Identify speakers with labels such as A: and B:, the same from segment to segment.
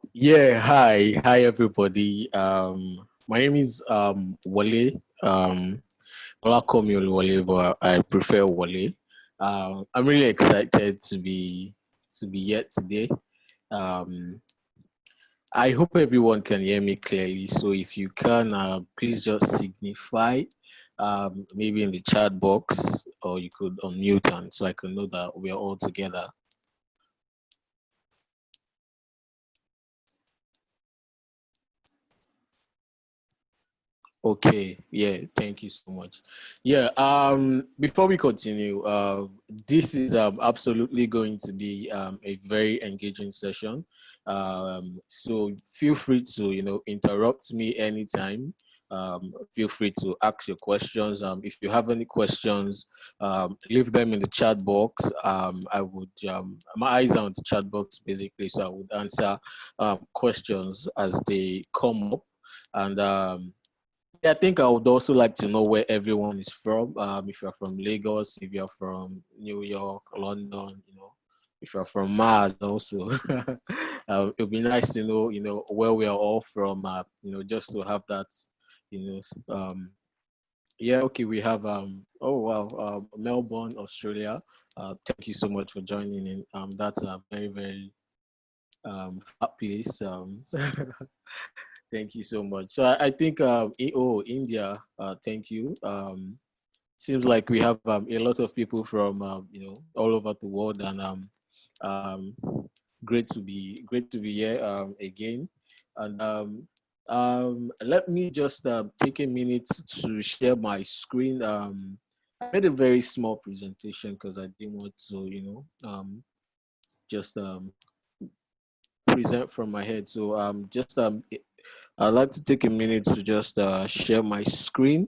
A: Yeah, hi everybody. My name is Wale. Olakanmi Oluwole, but I prefer Wale. I'm really excited to be here today. Um, I hope everyone can hear me clearly. So if you can, please just signify, maybe in the chat box, or you could unmute, and so I can know that we are all together. Okay, yeah, thank you so much. Yeah, before we continue, this is absolutely going to be a very engaging session. So feel free to, interrupt me anytime. Feel free to ask your questions. If you have any questions, leave them in the chat box. My eyes are on the chat box basically, so I would answer questions as they come up. And yeah, I think I would also like to know where everyone is from. If you're from Lagos, if you're from New York, London, if you're from Mars also. It would be nice to know, where we are all from, just to have that, yeah, okay, we have, oh wow, Melbourne, Australia. Thank you so much for joining in. That's a very, very far place. Thank you so much. So I think, India, thank you. Seems like we have a lot of people from, all over the world, and um, great to be here again. And let me just take a minute to share my screen. I made a very small presentation because I didn't want to, just present from my head. So just I'd like to take a minute to just share my screen.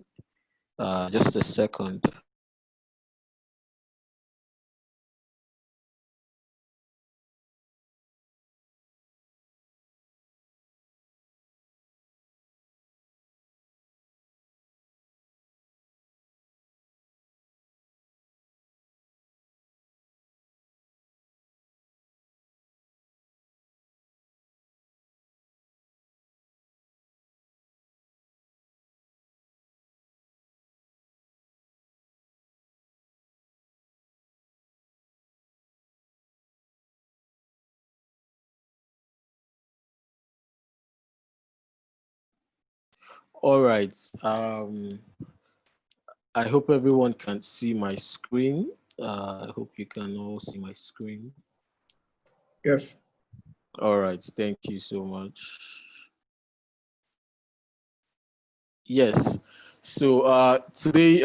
A: Just a second. All right. I hope everyone can see my screen. I hope you can all see my screen.
B: Yes.
A: All right. Thank you so much. Yes. So today,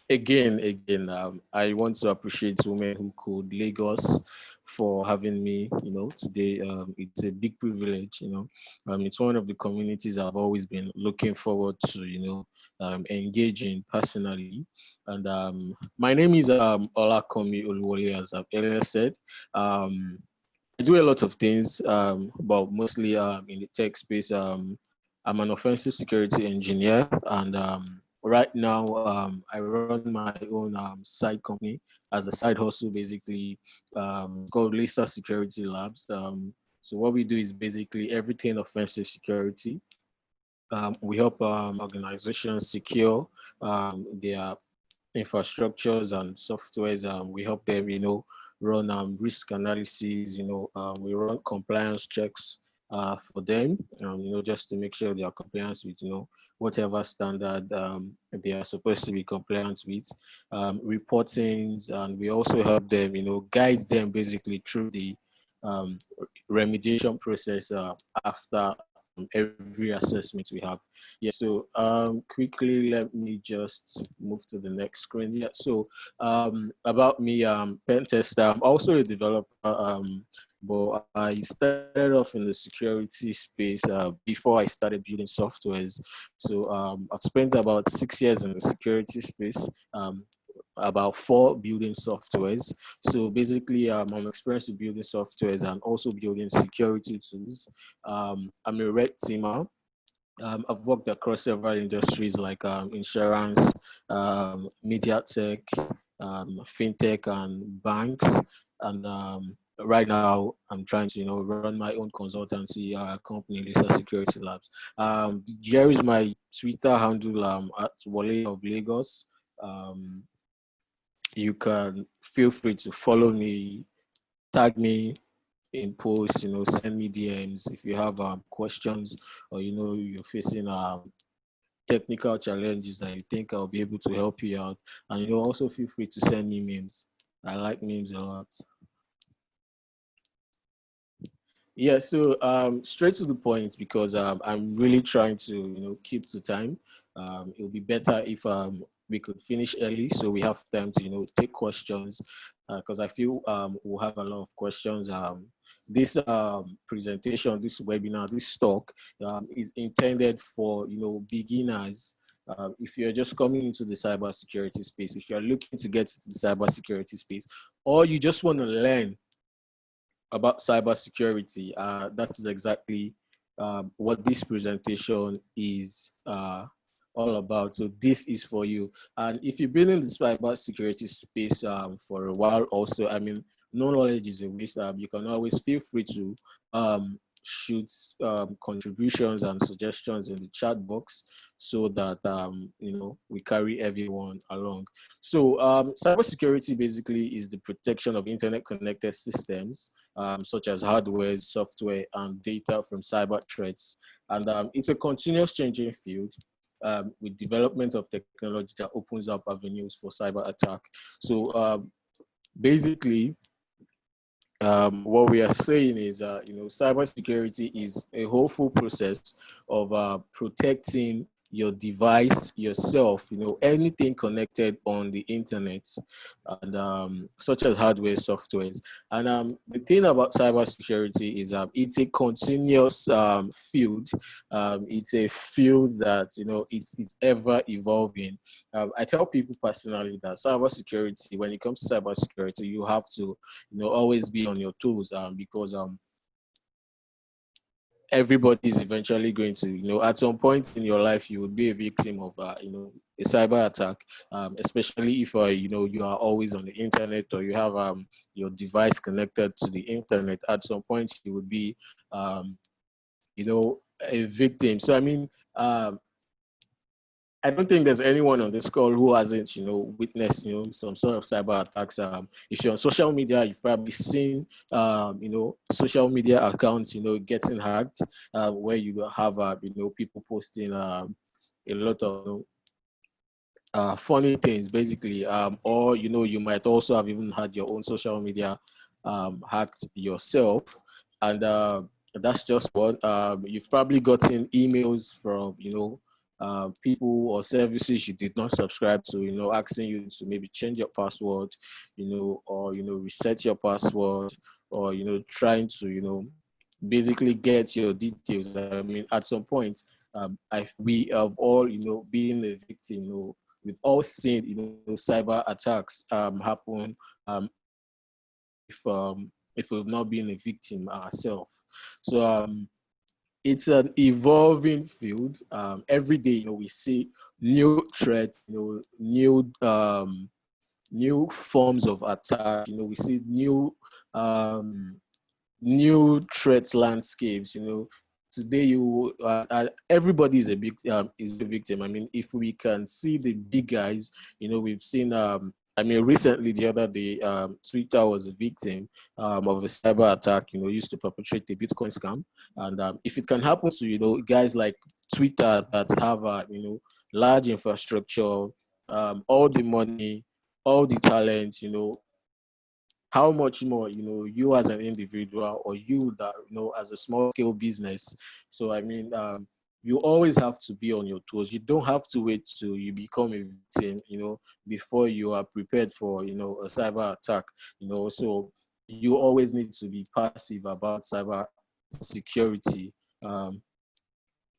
A: again, I want to appreciate Women Who Code Lagos for having me. Today, it's a big privilege. It's one of the communities I've always been looking forward to. Engaging personally. And my name is Olakanmi Oluwole, as I've earlier said. I do a lot of things, but mostly in the tech space. I'm an offensive security engineer, and right now I run my own side company as a side hustle, basically, called Lisa Security Labs. So what we do is basically everything offensive security. We help organizations secure their infrastructures and softwares. We help them, run risk analysis. We run compliance checks for them. Just to make sure they are compliant with, whatever standard they are supposed to be compliant with. Reportings, and we also help them, guide them basically through the um, remediation process after every assessment we have. Yeah, so quickly, let me just move to the next screen. Yeah, so about me, pen tester. I'm also a developer, but I started off in the security space before I started building softwares. So I've spent about 6 years in the security space. About 4 building softwares. So basically, I'm experienced with building softwares and also building security tools. I'm a red teamer. I've worked across several industries like insurance, media tech, fintech, and banks. And right now, I'm trying to, run my own consultancy company, Lisa Security Labs. Here is my Twitter handle at Wale of Lagos. Um, you can feel free to follow me, tag me in posts, send me DMs if you have questions, or you're facing technical challenges that you think I'll be able to help you out. And also feel free to send me memes. I like memes a lot. Yeah, so straight to the point, because I'm really trying to keep to time. It would be better if we could finish early so we have time to take questions, because I feel we'll have a lot of questions. This presentation, this webinar, this talk is intended for beginners. If you're just coming into the cybersecurity space, if you're looking to get to the cybersecurity space, or you just want to learn about cybersecurity, that is exactly what this presentation is all about. So this is for you. And if you've been in the cybersecurity space for a while also, I mean, no knowledge is a waste. You can always feel free to shoot contributions and suggestions in the chat box so that, we carry everyone along. So cybersecurity basically is the protection of internet connected systems, such as hardware, software, and data from cyber threats. And it's a continuous changing field with development of technology that opens up avenues for cyber attack. So basically, what we are saying is, cybersecurity is a wholesale process of protecting your device, yourself, anything connected on the internet, and such as hardware, softwares. And the thing about cybersecurity is it's a continuous field. It's a field that, it's ever evolving. I tell people personally that cybersecurity, when it comes to cybersecurity, you have to always be on your toes, because everybody is eventually going to, at some point in your life, you would be a victim of, a cyber attack, especially if, you are always on the internet, or you have your device connected to the internet. At some point, you would be, a victim. So, I mean, I don't think there's anyone on this call who hasn't, witnessed, some sort of cyber attacks. If you're on social media, you've probably seen, social media accounts, getting hacked, where you have, people posting a lot of funny things, basically. Or, you might also have even had your own social media hacked yourself. And that's just one. You've probably gotten emails from, people or services you did not subscribe to, asking you to maybe change your password, or, reset your password, or, trying to, basically get your details. I mean, at some point, we have all, been a victim, we've all seen, cyber attacks happen, if we've not been a victim ourselves. So it's an evolving field. Every day, we see new threats, new forms of attack. We see new threat landscapes. Today everybody is a victim. I mean, if we can see the big guys, we've seen. I mean, recently, the other day, Twitter was a victim of a cyber attack. Used to perpetrate a Bitcoin scam, and if it can happen to guys like Twitter that have large infrastructure, all the money, all the talent, how much more you as an individual, or you that as a small scale business. So I mean, you always have to be on your toes. You don't have to wait till you become a victim, before you are prepared for a cyber attack. So you always need to be passive about cyber security.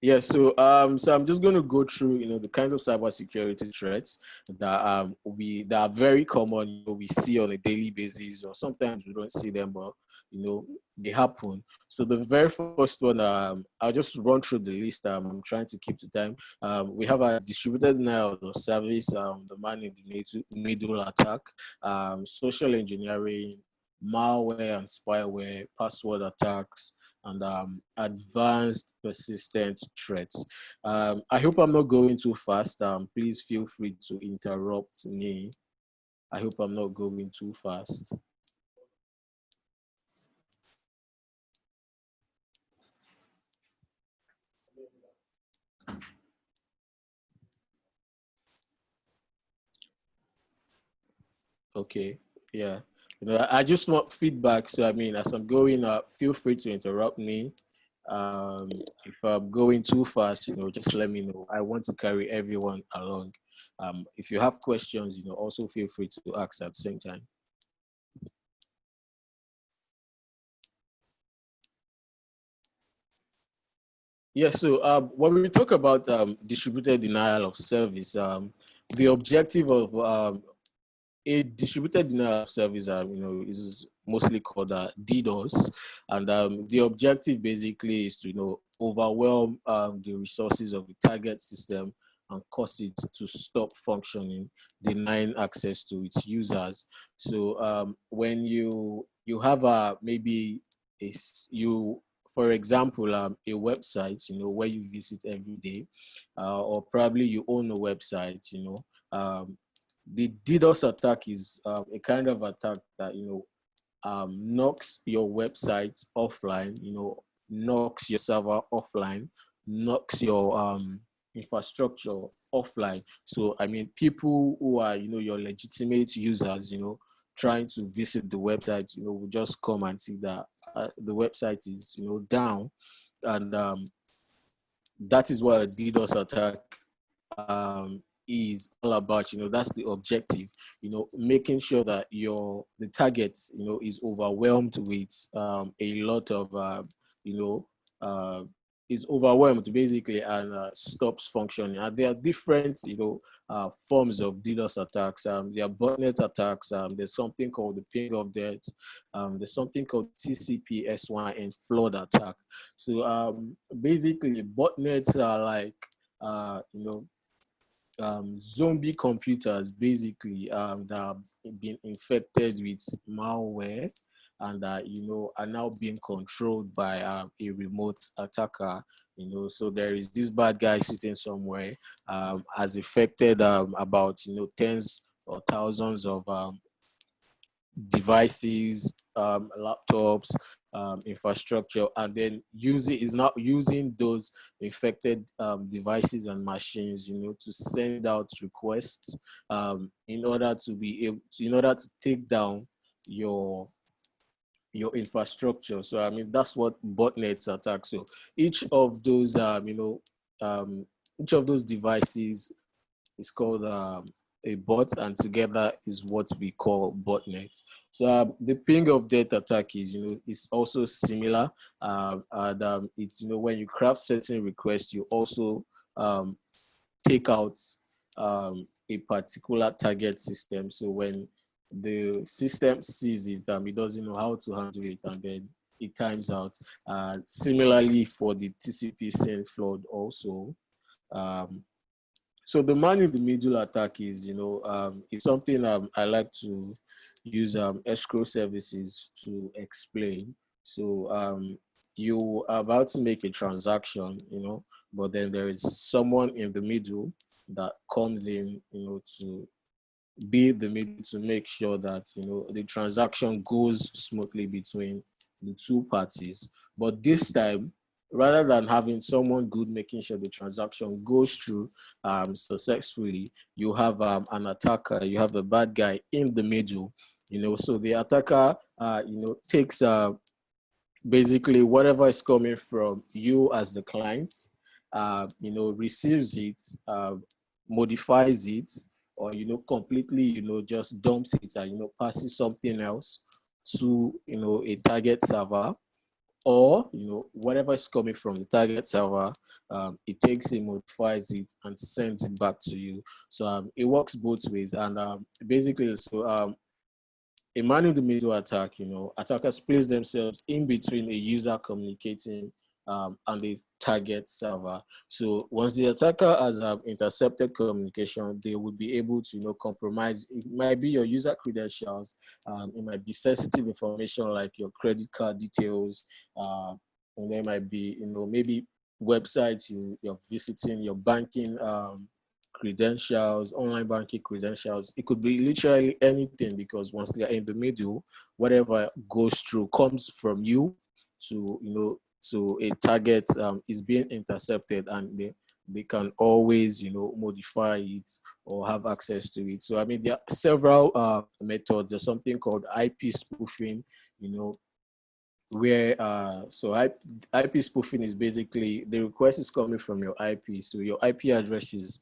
A: Yeah, so I'm just going to go through, the kind of cybersecurity threats that are very common. We see on a daily basis, or sometimes we don't see them, but they happen. So the very first one, I'll just run through the list. I'm trying to keep to time. We have a distributed denial of service, the man in the middle attack, social engineering, malware and spyware, password attacks, and advanced persistent threats. I hope I'm not going too fast. Please feel free to interrupt me. I hope I'm not going too fast. Okay, yeah. I just want feedback. So, I mean, as I'm going up, feel free to interrupt me. Um, if I'm going too fast, just let me know. I want to carry everyone along. If you have questions, also feel free to ask at the same time. Yeah, so when we talk about distributed denial of service, the objective of a distributed denial of service, is mostly called DDoS, and the objective basically is to, overwhelm the resources of the target system and cause it to stop functioning, denying access to its users. So when you have maybe you, for example, a website, where you visit every day, or probably you own a website, the DDoS attack is a kind of attack that knocks your website offline, knocks your server offline, knocks your infrastructure offline. So I mean, people who are your legitimate users, trying to visit the website, will just come and see that the website is down, and that is what a DDoS attack is all about. That's the objective, making sure that the target is overwhelmed with a lot of is overwhelmed basically, and stops functioning. And there are different forms of DDoS attacks. There are botnet attacks. There's something called the ping of death. There's something called TCP SYN flood attack. So basically, botnets are like zombie computers, basically, that have been infected with malware, and are now being controlled by a remote attacker. So there is this bad guy sitting somewhere, has affected about tens or thousands of devices, laptops, infrastructure, and then is now using those infected devices and machines, to send out requests, in order to in order to take down your infrastructure. So I mean, that's what botnets attack. So each of those each of those devices is called a bot, and together is what we call botnet. So the ping of death attack is also similar, and it's when you craft certain requests, you also take out a particular target system. So when the system sees it, it doesn't know how to handle it, and then it times out. Similarly for the TCP SYN flood also. Um, so the man in the middle attack is, it's something I like to use escrow services to explain. So you are about to make a transaction, but then there is someone in the middle that comes in, to be the middle to make sure that the transaction goes smoothly between the two parties. But this time, rather than having someone good making sure the transaction goes through successfully, you have an attacker, you have a bad guy in the middle. So the attacker takes basically whatever is coming from you as the client, receives it, modifies it, or completely just dumps it and passes something else to a target server, or whatever is coming from the target server, it takes it, modifies it, and sends it back to you. So it works both ways, and basically, so a man in the middle attack, attackers place themselves in between a user communicating and the target server. So once the attacker has intercepted communication, they would be able to, compromise. It might be your user credentials, it might be sensitive information like your credit card details, and there might be, maybe websites you're visiting, your banking credentials, online banking credentials. It could be literally anything, because once they are in the middle, whatever goes through comes from you to, to a target, is being intercepted, and they can always, modify it or have access to it. So, I mean, there are several methods. There's something called IP spoofing, where IP spoofing is basically the request is coming from your IP. So your IP address is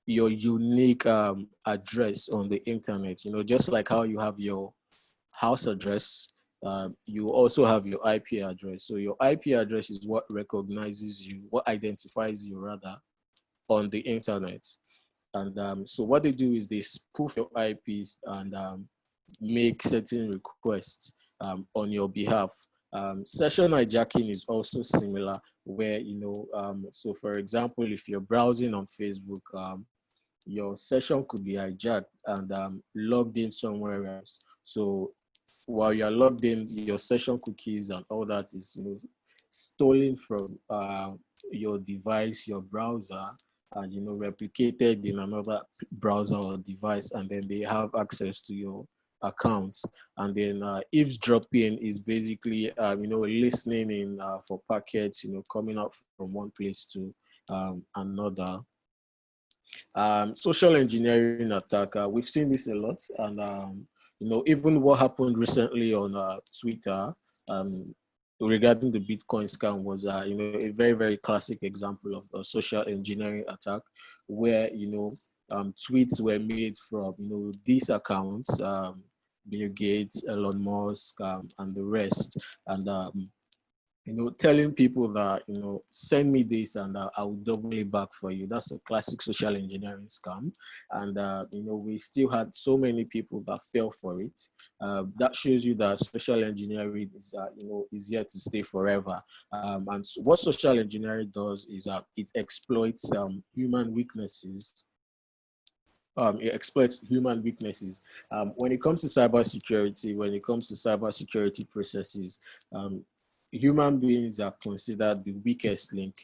A: your unique address on the internet. Just like how you have your house address, you also have your IP address. So your IP address is what recognizes you, what identifies you rather, on the internet. And so what they do is they spoof your IPs and make certain requests on your behalf. Session hijacking is also similar, where, so for example, if you're browsing on Facebook, your session could be hijacked and logged in somewhere else. So while you're logged in, your session cookies and all that is, stolen from your device, your browser, and, replicated in another browser or device, and then they have access to your accounts. And then eavesdropping is basically, listening in for packets, coming out from one place to another. Social engineering attack, we've seen this a lot, and even what happened recently on Twitter regarding the Bitcoin scam was a very, very classic example of a social engineering attack, where tweets were made from these accounts, Bill Gates, Elon Musk, and the rest, and telling people that, send me this and I will double it back for you. That's a classic social engineering scam. And, we still had so many people that fell for it. That shows you that social engineering is, is here to stay forever. And so what social engineering does is it exploits human weaknesses. It exploits human weaknesses. When it comes to cybersecurity, when it comes to cybersecurity processes, human beings are considered the weakest link,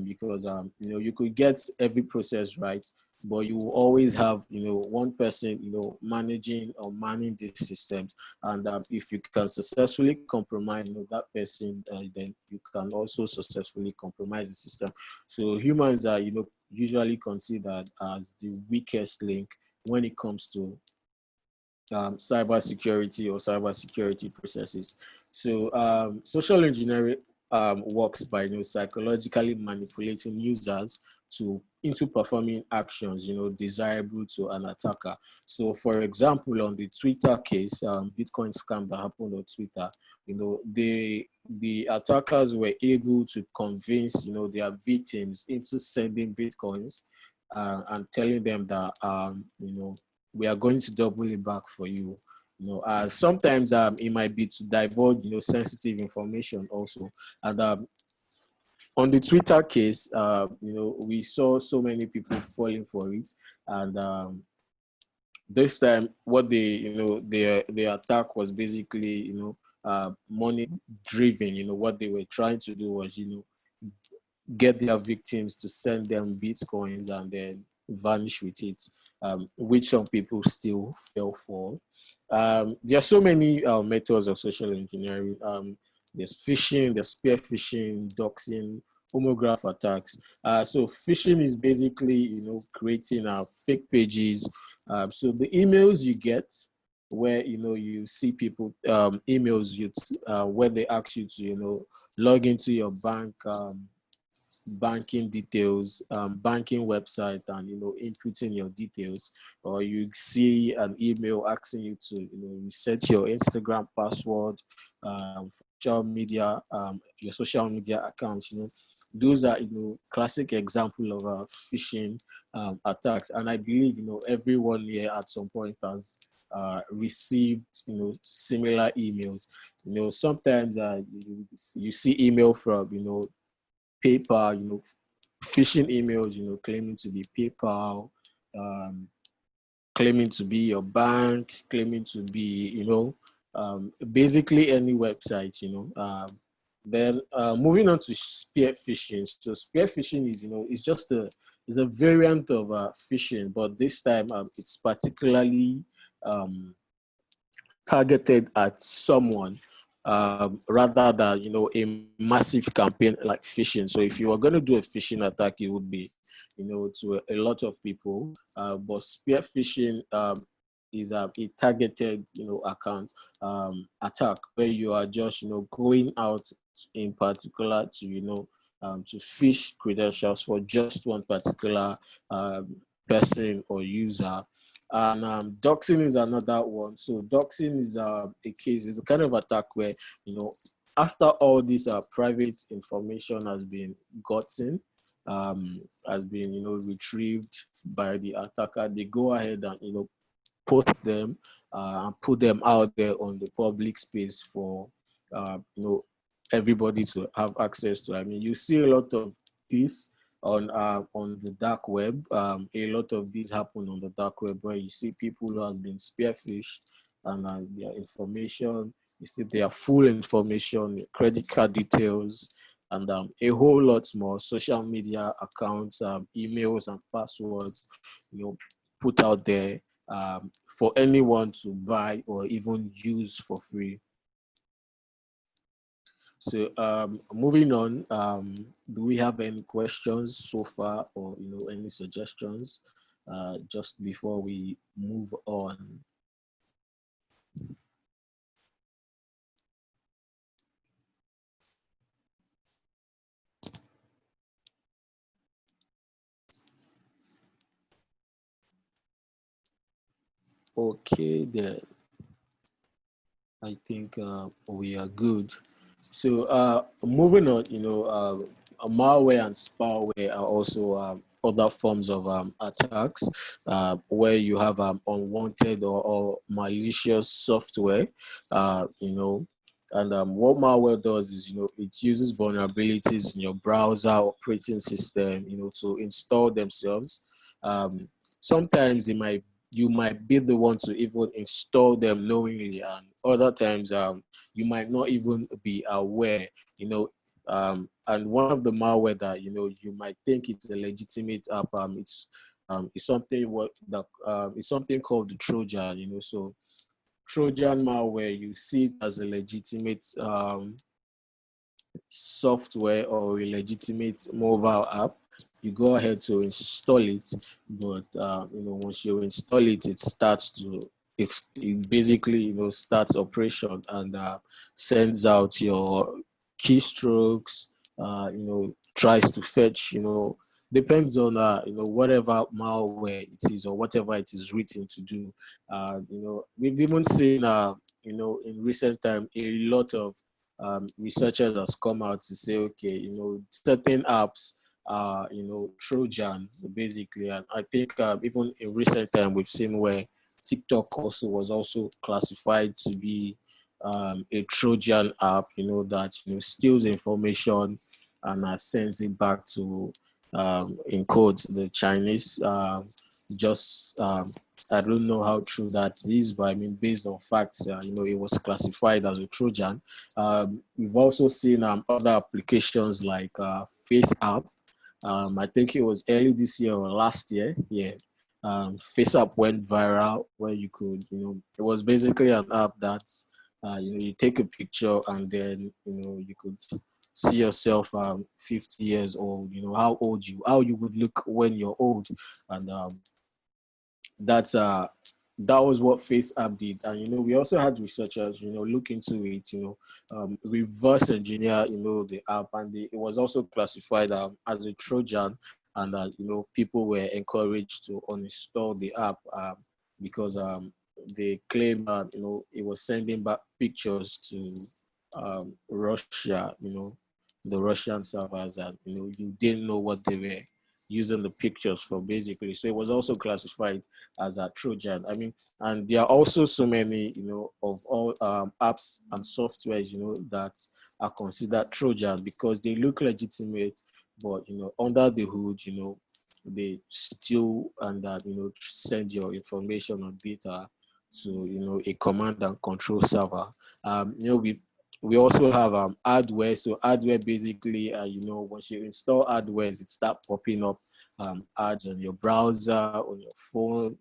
A: because you could get every process right, but you will always have one person managing or manning these systems, and if you can successfully compromise that person, then you can also successfully compromise the system. So humans are usually considered as the weakest link when it comes to cybersecurity or cybersecurity processes. So social engineering works by psychologically manipulating users to into performing actions desirable to an attacker. So for example, on the Twitter case, Bitcoin scam that happened on Twitter, the attackers were able to convince their victims into sending Bitcoins, and telling them that we are going to double it back for you. Sometimes it might be to divulge sensitive information also. And on the Twitter case, we saw so many people falling for it. And this time, what their attack was basically money driven. What they were trying to do was get their victims to send them Bitcoins and then vanish with it, which some people still fell for. There are so many methods of social engineering. There's phishing, there's spear phishing, doxing, homograph attacks. So phishing is basically, creating fake pages. So the emails you get, where you see people emails you where they ask you to log into your banking details, banking website, and inputting your details, or you see an email asking you to reset your Instagram password, social media, your social media accounts. Those are classic example of phishing attacks, and I believe everyone here at some point has received, similar emails. Sometimes you see email from, PayPal, phishing emails, claiming to be PayPal, um, claiming to be your bank, claiming to be, basically any website, then moving on to spear phishing. So spear phishing is, it's just it's a variant of phishing, but this time it's particularly targeted at someone rather than a massive campaign like phishing. So if you were going to do a phishing attack, it would be to a lot of people. But spear phishing is a targeted account attack where you are just going out in particular to to phish credentials for just one particular person or user. And doxing is another one. So doxing is a case, is a kind of attack where, after all this private information has been gotten, has been, retrieved by the attacker, they go ahead and, post them and put them out there on the public space for, everybody to have access to. I mean, you see a lot of this on the dark web. A lot of these happen on the dark web where you see people who have been spearphished and their information, you see their full information, credit card details, and a whole lot more, social media accounts, emails and passwords, put out there for anyone to buy or even use for free. So moving on, do we have any questions so far, or any suggestions just before we move on? Okay, then I think we are good. So moving on, malware and spyware are also other forms of attacks where you have unwanted or malicious software, and what malware does is, it uses vulnerabilities in your browser operating system, to install themselves. Um, Sometimes you might be the one to even install them knowingly, and other times you might not even be aware, and one of the malware that you might think it's a legitimate app, it's something it's something called the Trojan, so Trojan malware, you see it as a legitimate software or a legitimate mobile app. You go ahead to install it, but once you install it, it basically starts operation and sends out your keystrokes. Tries to fetch. Depends on whatever malware it is or whatever it is written to do. We've even seen in recent time a lot of researchers has come out to say, okay, certain apps are, Trojan, basically. And I think even in recent time, we've seen where TikTok also was also classified to be a Trojan app, that, steals information and sends it back to, in codes, the Chinese. Just I don't know how true that is, but I mean, based on facts, it was classified as a Trojan. We've also seen other applications like Face App. I think it was early this year or last year. Yeah. Face App went viral where you could, it was basically an app that, you take a picture and then, you could see yourself 50 years old, how you would look when you're old. And that's that was what Face App did. And we also had researchers look into it, reverse engineer the app, and it was also classified as a Trojan. And people were encouraged to uninstall the app because they claim it was sending back pictures to Russia, the Russian servers, and you didn't know what they were using the pictures for basically. So it was also classified as a Trojan. I mean, and there are also so many, of all apps and softwares, that are considered Trojan because they look legitimate, but under the hood, they steal and send your information or data to a command and control server. We also have Adware. So Adware basically, once you install Adware, it start popping up ads on your browser, on your phone.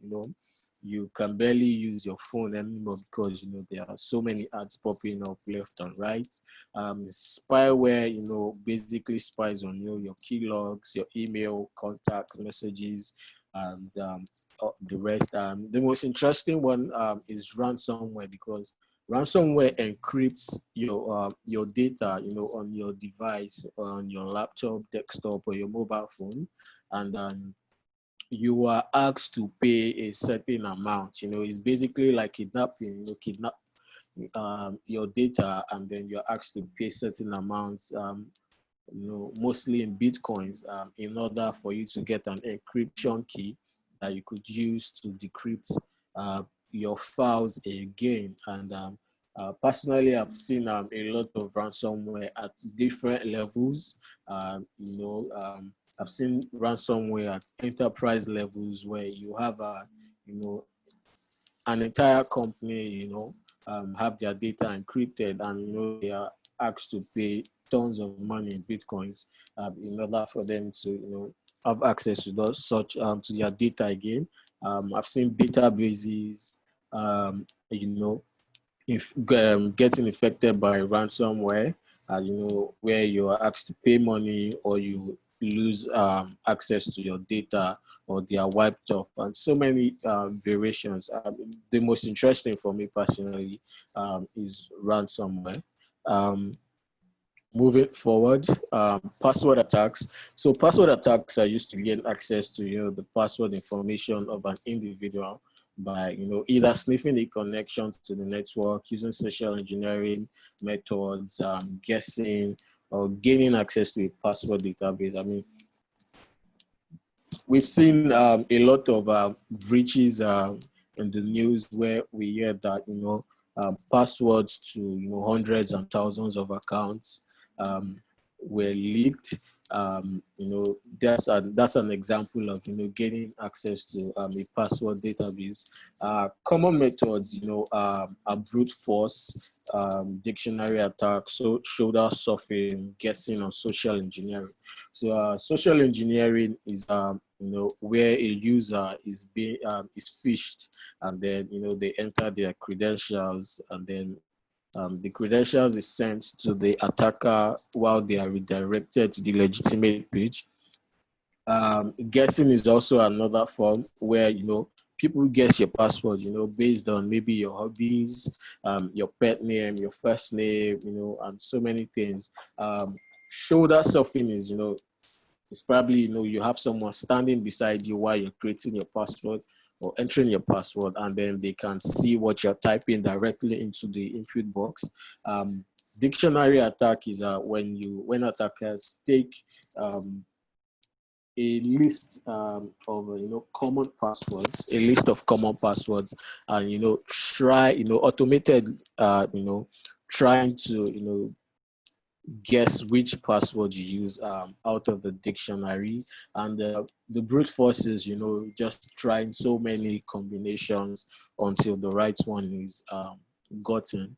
A: You can barely use your phone anymore because there are so many ads popping up left and right. Spyware, basically spies on your key logs, your email, contact messages, and the rest. The most interesting one is ransomware because ransomware encrypts your data, on your device, on your laptop, desktop, or your mobile phone, and you are asked to pay a certain amount. It's basically like kidnapping. Kidnap your data, and then you're asked to pay certain amounts. Mostly in bitcoins, in order for you to get an encryption key that you could use to decrypt your files again. And personally, I've seen a lot of ransomware at different levels. I've seen ransomware at enterprise levels where you have an entire company, have their data encrypted, and they are asked to pay tons of money in bitcoins in order for them to have access to those such to their data again. I've seen databases, if getting affected by ransomware, where you are asked to pay money or you lose access to your data or they are wiped off, and so many variations. The most interesting for me personally is ransomware. Um, Moving forward, password attacks. So password attacks are used to gain access to the password information of an individual by either sniffing the connection to the network, using social engineering methods, guessing, or gaining access to a password database. I mean, we've seen a lot of breaches in the news where we hear that passwords to hundreds and thousands of accounts um, were leaked. That's an example of gaining access to a password database. Common methods, are brute force, dictionary attacks, so shoulder stuffing, guessing, or social engineering. So social engineering is where a user is phished, and then they enter their credentials, and then the credentials is sent to the attacker while they are redirected to the legitimate page. Guessing is also another form where people guess your password, based on maybe your hobbies, your pet name, your first name, and so many things. Shoulder stuffing is it's probably you have someone standing beside you while you're creating your password or entering your password, and then they can see what you're typing directly into the input box. Dictionary attack is when attackers take a list of common passwords, a list of common passwords, and try automated trying to guess which password you use out of the dictionary. And the brute force is just trying so many combinations until the right one is gotten.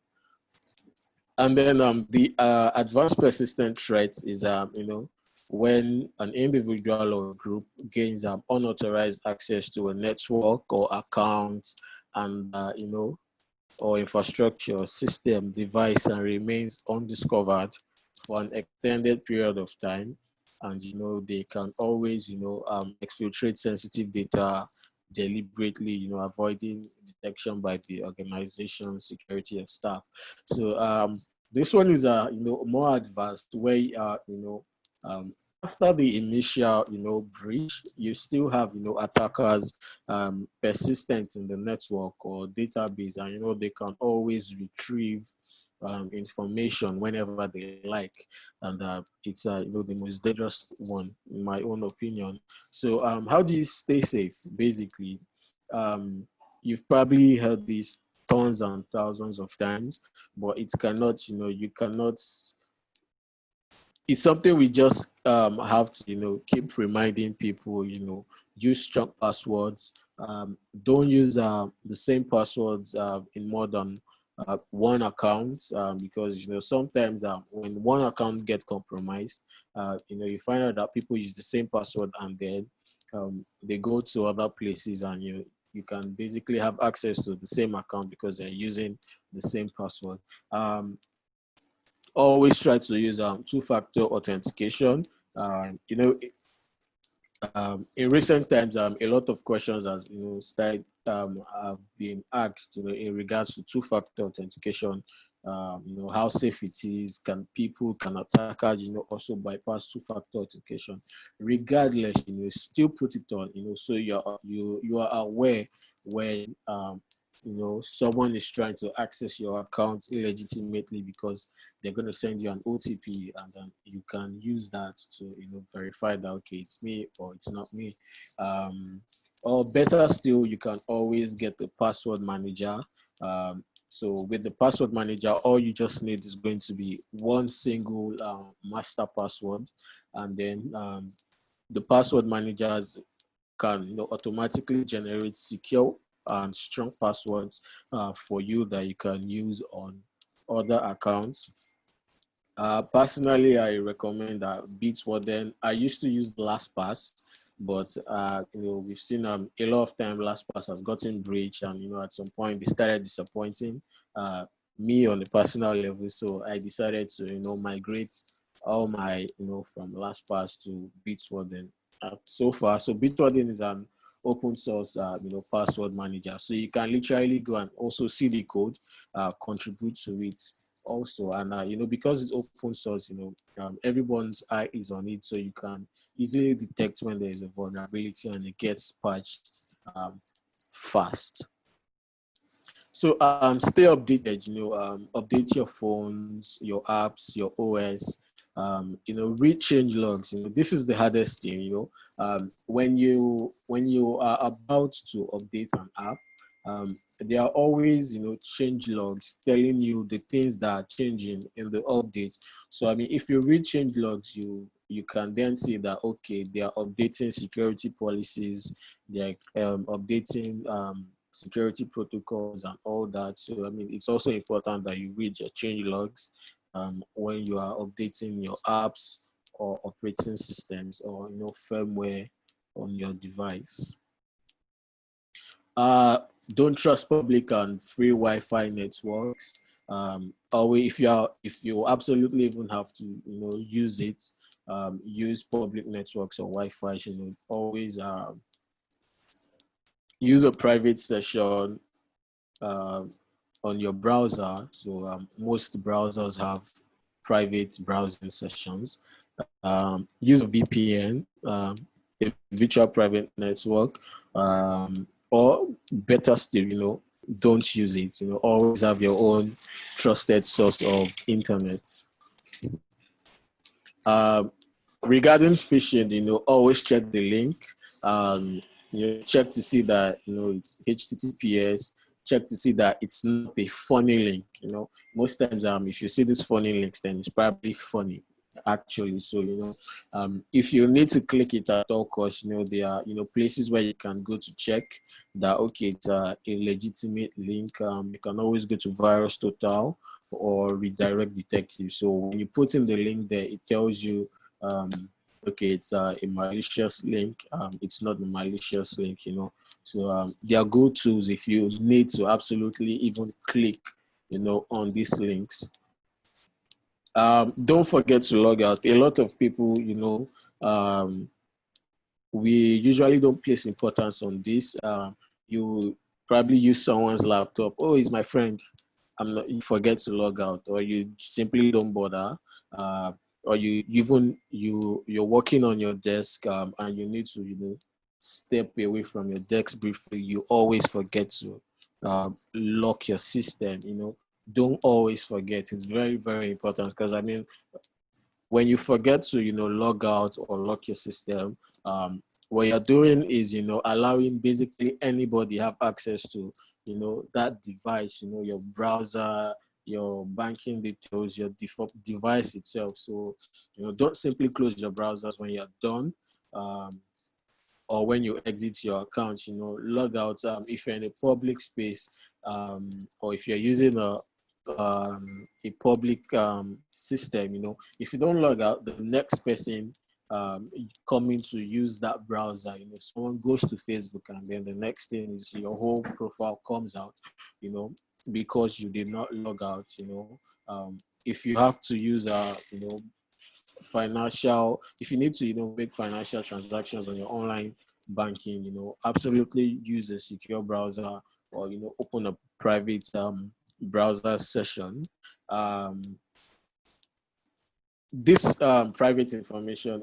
A: And then the advanced persistent threat is when an individual or group gains unauthorized access to a network or account, and or infrastructure, system, device, and remains undiscovered for an extended period of time. And they can always exfiltrate sensitive data deliberately, avoiding detection by the organization, security, and staff. So this one is more advanced, where um, after the initial breach, you still have attackers persistent in the network or database, and they can always retrieve information whenever they like, and it's the most dangerous one in my own opinion. So how do you stay safe? Basically, you've probably heard this tons and thousands of times, but it cannot, you cannot. It's something we just have to, keep reminding people, use strong passwords. Don't use the same passwords in more than one account, because, sometimes when one account get compromised, you find out that people use the same password, and then they go to other places, and you can basically have access to the same account because they're using the same password. Always try to use two-factor authentication. In recent times, a lot of questions has have been asked, in regards to two-factor authentication. How safe it is. Can attackers, also bypass two-factor authentication? Regardless, still put it on, so you are aware when someone is trying to access your account illegitimately, because they're going to send you an OTP, and then you can use that to verify that, okay, it's me or it's not me. Or better still, you can always get the password manager. So with the password manager, all you just need is going to be one single master password, and then the password managers can automatically generate secure and strong passwords for you that you can use on other accounts. Personally, I recommend Bitwarden. I used to use LastPass, but we've seen a lot of time LastPass has gotten breached, and at some point they started disappointing me on a personal level. So I decided to migrate all my from LastPass to Bitwarden. So Bitwarden is an open source password manager, so you can literally go and also see the code, contribute to it also, and because it's open source, everyone's eye is on it, so you can easily detect when there is a vulnerability, and it gets patched fast. So stay updated, update your phones, your apps, your OS. Read change logs. This is the hardest thing. When you are about to update an app, there are always change logs telling you the things that are changing in the update. So I mean, if you read change logs, you can then see that, okay, they are updating security policies, they're updating security protocols and all that. So I mean, it's also important that you read your change logs when you are updating your apps or operating systems, or firmware on your device. Don't trust public and free Wi-Fi networks. Always, if you absolutely even have to use it, use public networks or Wi-Fi. Always use a private session on your browser. So most browsers have private browsing sessions. Use a VPN, a virtual private network, or better still, don't use it. Always have your own trusted source of internet. Regarding phishing, always check the link. Check to see that it's HTTPS. Check to see that it's not a funny link. Most times if you see these funny links, then it's probably funny actually. So if you need to click it at all costs, there are places where you can go to check that, okay, it's a legitimate link. You can always go to Virus Total or Redirect Detective. So when you put in the link there, it tells you okay, it's a malicious link. It's not a malicious link. So they are good tools if you need to absolutely even click on these links. Don't forget to log out. A lot of people, we usually don't place importance on this. You probably use someone's laptop. Oh, he's my friend. You forget to log out, or you simply don't bother. Or you're working on your desk, and you need to step away from your desk briefly. You always forget to lock your system. don't always forget. It's very, very important because I mean, when you forget to, log out or lock your system, what you're doing is, allowing basically anybody have access to, that device, your browser, your banking details, your default device itself. So, don't simply close your browsers when you're done. Or when you exit your account, log out. If you're in a public space, or if you're using a public system, if you don't log out, the next person coming to use that browser, someone goes to Facebook, and then the next thing is your whole profile comes out, because you did not log out. If you have to use financial, if you need to make financial transactions on your online banking, absolutely use a secure browser, or open a private browser session. um, this private information,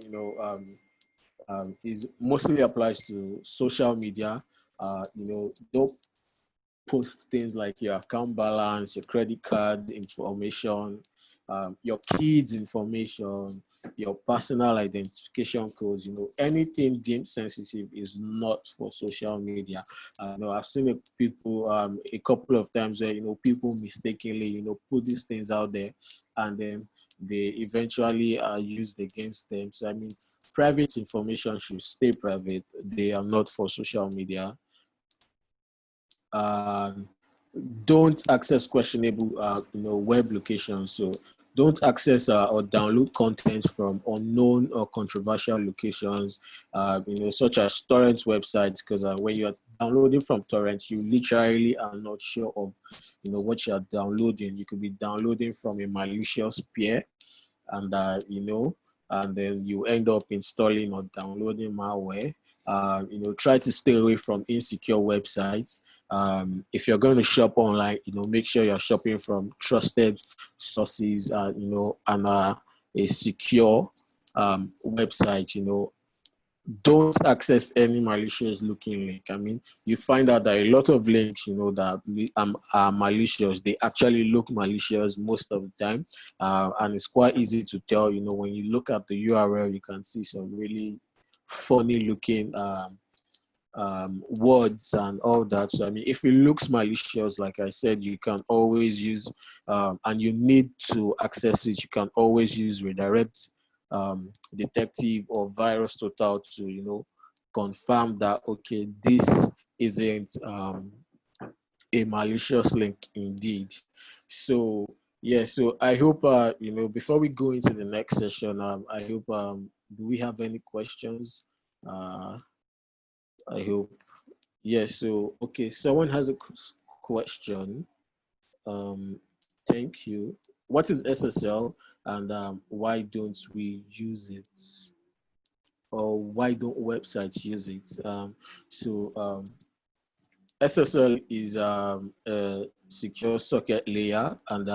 A: is mostly applies to social media. Don't post things like your account balance, your credit card information, your kids' information, your personal identification codes. Anything deemed sensitive is not for social media. I've seen people a couple of times where people mistakenly put these things out there, and then they eventually are used against them. So I mean, private information should stay private. They are not for social media. um, don't access questionable, web locations. So don't access or download content from unknown or controversial locations, such as torrent websites. Because when you're downloading from torrents, you literally are not sure of, what you're downloading. You could be downloading from a malicious peer, and and then you end up installing or downloading malware. Try to stay away from insecure websites. If you're going to shop online, make sure you're shopping from trusted sources, and a secure website. Don't access any malicious looking link. I mean, you find out that a lot of links, that are malicious, they actually look malicious most of the time. And it's quite easy to tell, when you look at the URL, you can see some really funny looking words and all that. So, I mean, if it looks malicious, like I said, you can always use, and you need to access it, you can always use redirect detective or virus total to, confirm that, okay, this isn't a malicious link indeed. So, yeah, so I hope, before we go into the next session, I hope, do we have any questions? I hope. Yes, so okay, someone has a question. Um, thank you. What is SSL, and why don't we use it? Or why don't websites use it? SSL is a secure socket layer, and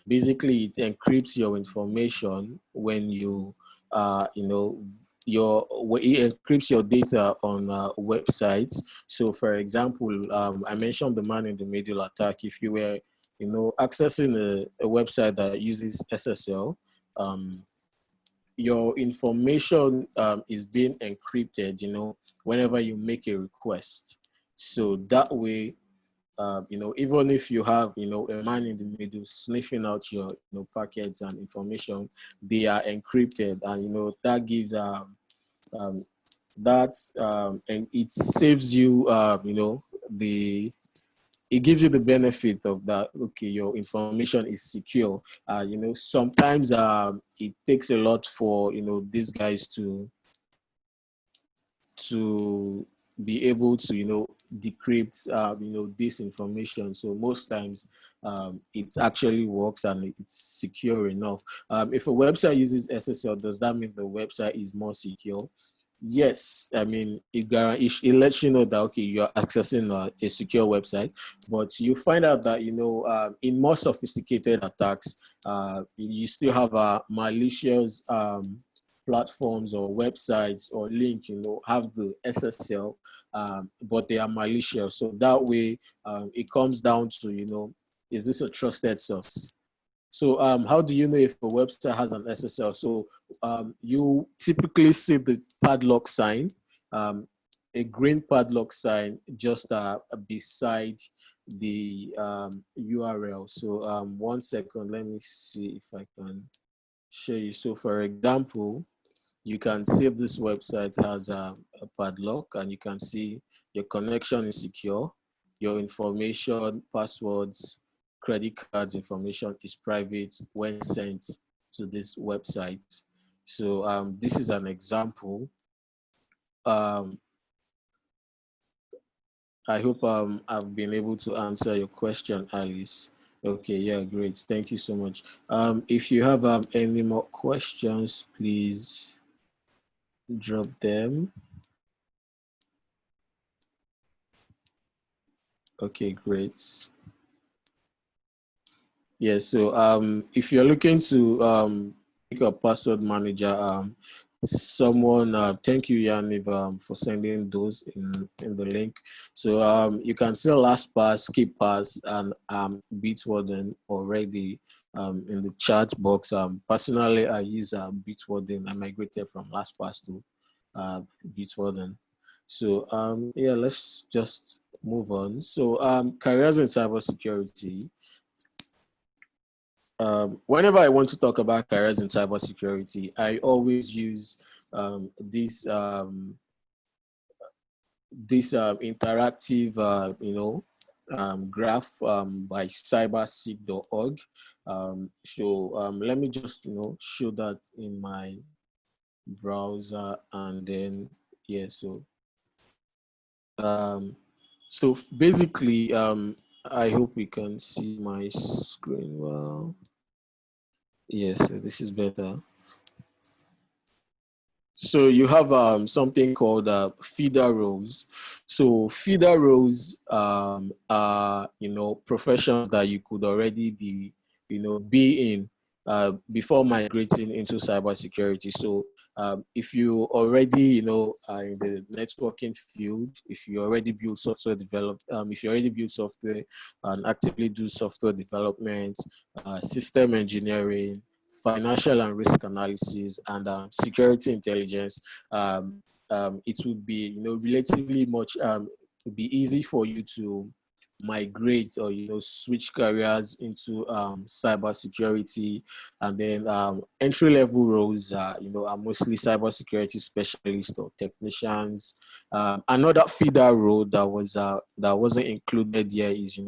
A: basically it encrypts your information when you, it encrypts your data on websites. So, for example, I mentioned the man in the middle attack. If you were, accessing a website that uses SSL, um, your information is being encrypted, whenever you make a request. So that way, even if you have, a man in the middle sniffing out your, packets and information, they are encrypted, and that gives um, and it saves you, the it gives you the benefit of that. Okay, your information is secure. Sometimes it takes a lot for these guys to be able to decrypt this information. So most times it actually works, and it's secure enough. If a website uses SSL, does that mean the website is more secure? Yes. I mean, it lets you know that, okay, you're accessing a secure website, but you find out that in more sophisticated attacks, you still have malicious platforms or websites or link, have the SSL, but they are malicious. So that way, it comes down to, is this a trusted source? So how do you know if a website has an SSL? So you typically see the padlock sign, a green padlock sign just beside the URL. So 1 second, let me see if I can show you. So for example, you can see if this website has a padlock, and you can see your connection is secure, your information, passwords, credit cards information is private when sent to this website. So this is an example. I hope I've been able to answer your question, Alice. Okay, yeah, great. Thank you so much. If you have any more questions, please drop them. Okay, great. Yeah, so if you're looking to pick a password manager, someone, thank you, Yaniv, for sending those in the link. So you can see LastPass, KeePass, and Bitwarden already in the chat box. Personally, I use Bitwarden. I migrated from LastPass to Bitwarden. So yeah, let's just move on. So careers in cybersecurity. Whenever I want to talk about careers in cybersecurity, I always use this interactive, graph by cybersec.org. So let me just show that in my browser, and then yeah. So basically, I hope we can see my screen well. Yes, so this is better. So you have something called feeder roles. So feeder roles are professions that you could already be be in before migrating into cybersecurity. So if you already are in the networking field, if you already build software if you already build software and actively do software development, system engineering, financial and risk analysis, and security intelligence, it would be relatively much would be easy for you to migrate or switch careers into cybersecurity. And then entry level roles are mostly cybersecurity specialists or technicians. Another feeder role that wasn't included here is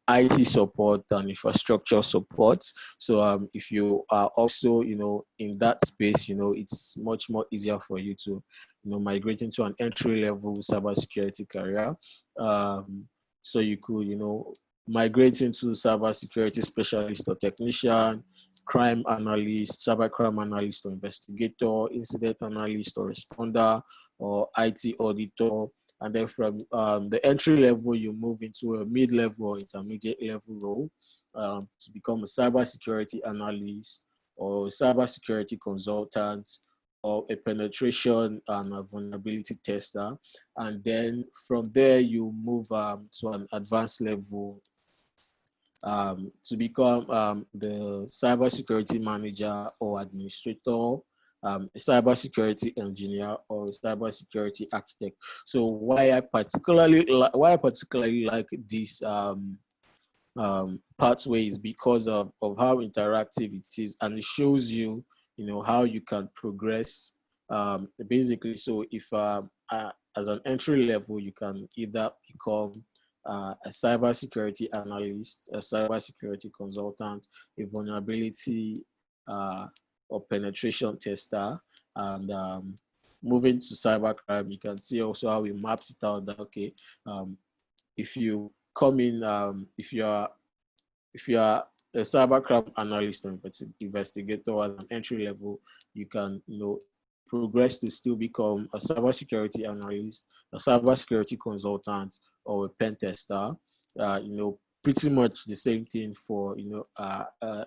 A: IT support and infrastructure support. So if you are also, in that space, it's much more easier for you to, migrate into an entry level cybersecurity career. So you could, migrate into cybersecurity specialist or technician, crime analyst, cybercrime analyst or investigator, incident analyst or responder, or IT auditor. And then from the entry level, you move into a mid-level or intermediate level role to become a cybersecurity analyst or cybersecurity consultant or a penetration and a vulnerability tester. And then from there, you move to an advanced level to become the cybersecurity manager or administrator, a cybersecurity engineer, or a cybersecurity architect. So why I particularly like this pathway is because of how interactive it is, and it shows you how you can progress basically. So if as an entry level, you can either become a cybersecurity analyst, a cybersecurity consultant, a vulnerability or penetration tester, and moving to cybercrime. You can see also how it maps it out that okay, if you come in, if you are a cybercrime analyst or investigator as an entry level, you can progress to still become a cybersecurity analyst, a cybersecurity consultant, or a pen tester. Pretty much the same thing for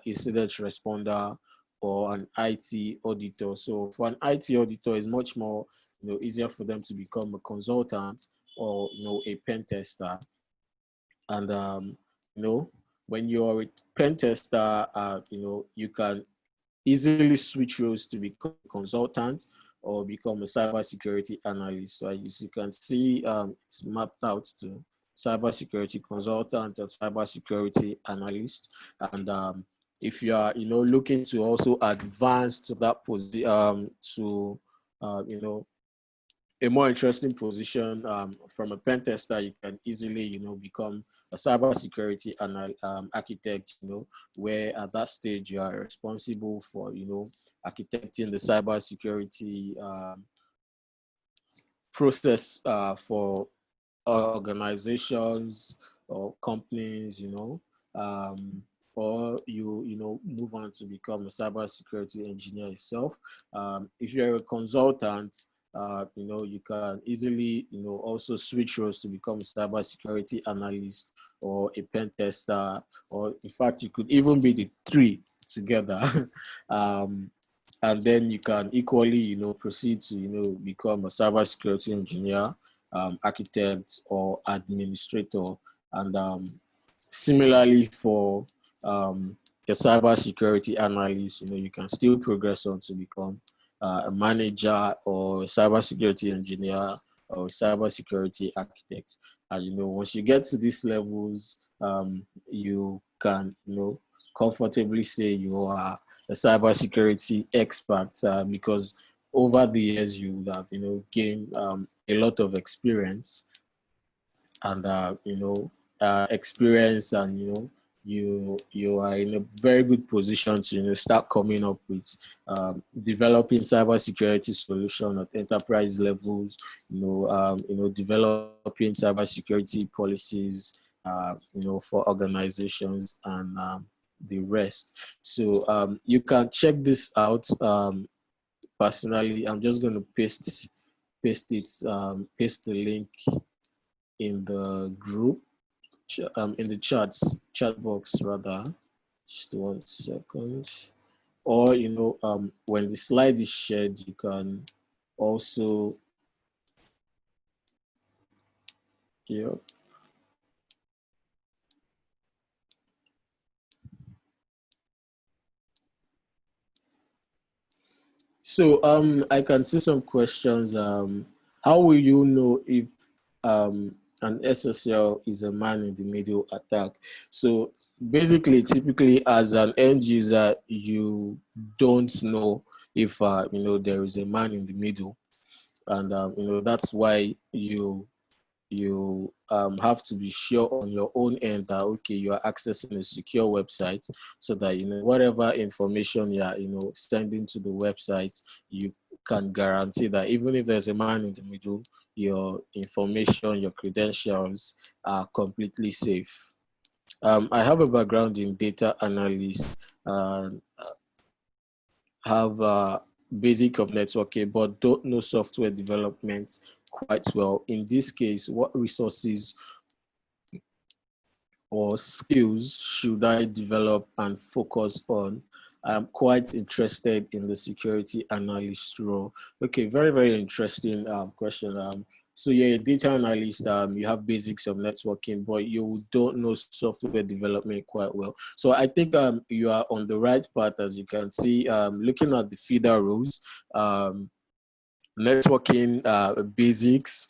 A: incident responder or an IT auditor. So for an IT auditor, it's much more easier for them to become a consultant or a pen tester. And when you're a pen tester, you can easily switch roles to become a consultant or become a cybersecurity analyst. So as you can see, it's mapped out to cybersecurity consultant and cybersecurity analyst. And if you are, looking to also advance to that position, to, a more interesting position from a pen tester, you can easily, become a cybersecurity architect, where at that stage you are responsible for, architecting the cybersecurity process for organizations or companies, or you move on to become a cybersecurity engineer yourself. If you're a consultant, you can easily, also switch roles to become a cybersecurity analyst or a pen tester, or in fact, you could even be the three together. And then you can equally, proceed to, become a cybersecurity engineer, architect, or administrator. And similarly for a cybersecurity analyst, you can still progress on to become a manager or a cybersecurity engineer or a cybersecurity architect. And once you get to these levels, you can, comfortably say you are a cybersecurity expert, because over the years you would have, gained a lot of experience and experience, and you are in a very good position to start coming up with developing cybersecurity solution at enterprise levels, developing cybersecurity policies, for organizations and the rest. So you can check this out. Personally, I'm just going to paste paste the link in the group, in the chat box rather. Just 1 second. Or when the slide is shared, you can also, yeah. So I can see some questions. How will you know if an SSL is a man in the middle attack? So basically, typically as an end user, you don't know if there is a man in the middle, and that's why you have to be sure on your own end that okay, you are accessing a secure website, so that whatever information you are sending to the website, you can guarantee that even if there's a man in the middle, your information, your credentials are completely safe. I have a background in data analysis and have a basic of networking, but don't know software development quite well. In this case, what resources or skills should I develop and focus on? I'm quite interested in the security analyst role. Okay, very, very interesting question. So you're a data analyst, you have basics of networking, but you don't know software development quite well. So I think you are on the right path, as you can see, looking at the feeder roles, networking basics.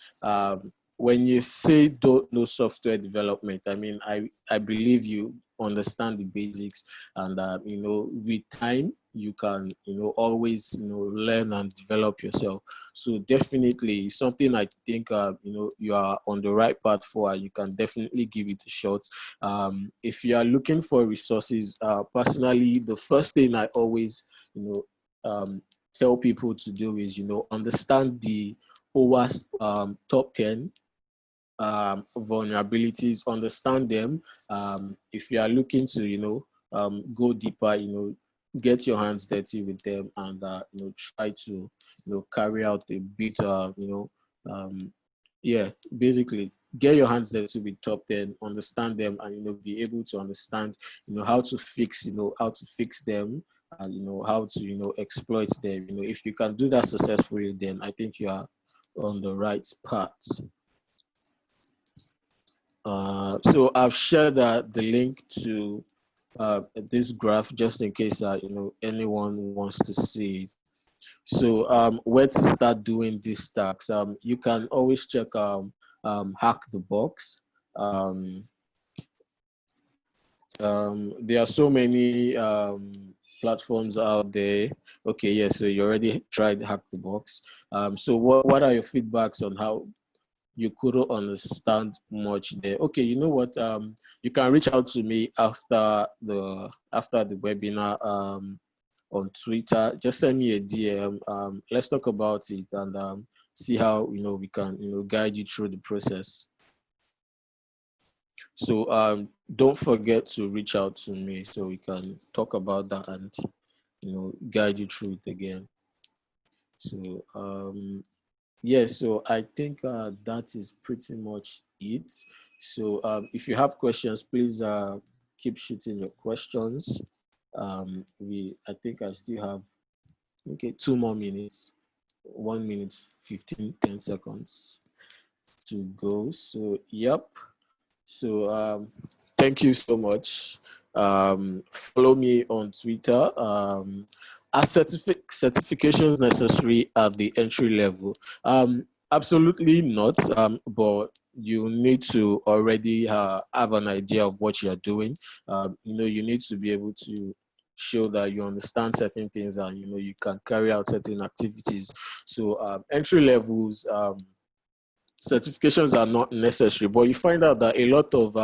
A: When you say don't know software development, I mean, I believe you understand the basics, and with time you can always learn and develop yourself. So definitely something I think you are on the right path for. You can definitely give it a shot. If you are looking for resources, personally, the first thing I always tell people to do is understand the OWASP top 10 vulnerabilities, understand them. If you are looking to go deeper, get your hands dirty with them, and try to carry out a bit yeah, basically get your hands dirty with top 10, understand them, and be able to understand how to fix them, and how to exploit them. If you can do that successfully, then I think you are on the right path. So I've shared the link to this graph just in case anyone wants to see it. So where to start doing these tasks? You can always check Hack the Box. There are so many platforms out there. Okay, yeah, so you already tried Hack the Box. So what are your feedbacks on how you couldn't understand much there? Okay, you know what? You can reach out to me after the webinar on Twitter. Just send me a DM. Let's talk about it and see how we can guide you through the process. So don't forget to reach out to me so we can talk about that and guide you through it again. So so I think that is pretty much it. So if you have questions, please keep shooting your questions. I think I still have 2 more minutes, 1 minute 10 seconds to go. So yep. So thank you so much. Follow me on Twitter. Are certifications necessary at the entry level? Absolutely not. But you need to already have an idea of what you're doing. You need to be able to show that you understand certain things and you can carry out certain activities. So entry levels, certifications are not necessary, but you find out that a lot of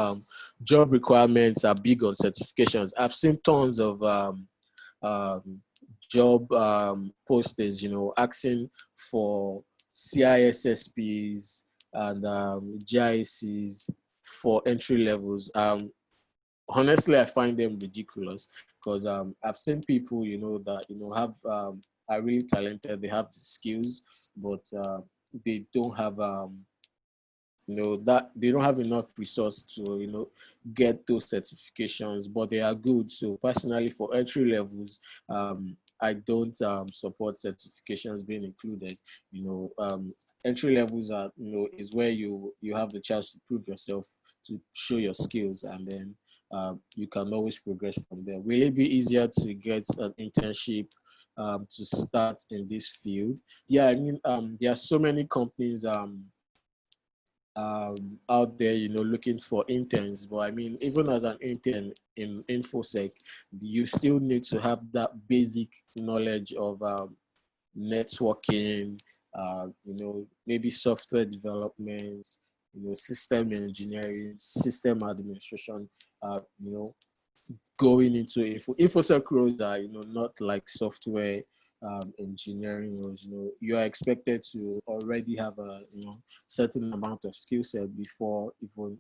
A: job requirements are big on certifications. I've seen tons of job posters, asking for CISSPs and GICs for entry levels. Honestly, I find them ridiculous because I've seen people, that have are really talented. They have the skills, but they don't have that they don't have enough resource to get those certifications, but they are good. So personally, for entry levels, I don't support certifications being included. Entry levels are is where you have the chance to prove yourself, to show your skills, and then you can always progress from there. Will it be easier to get an internship to start in this field? Yeah, I mean, there are so many companies out there, looking for interns. But I mean, even as an intern in InfoSec, you still need to have that basic knowledge of networking, maybe software development, system engineering, system administration, going into InfoSec roles are, not like software engineering roles. You are expected to already have a, certain amount of skill set before even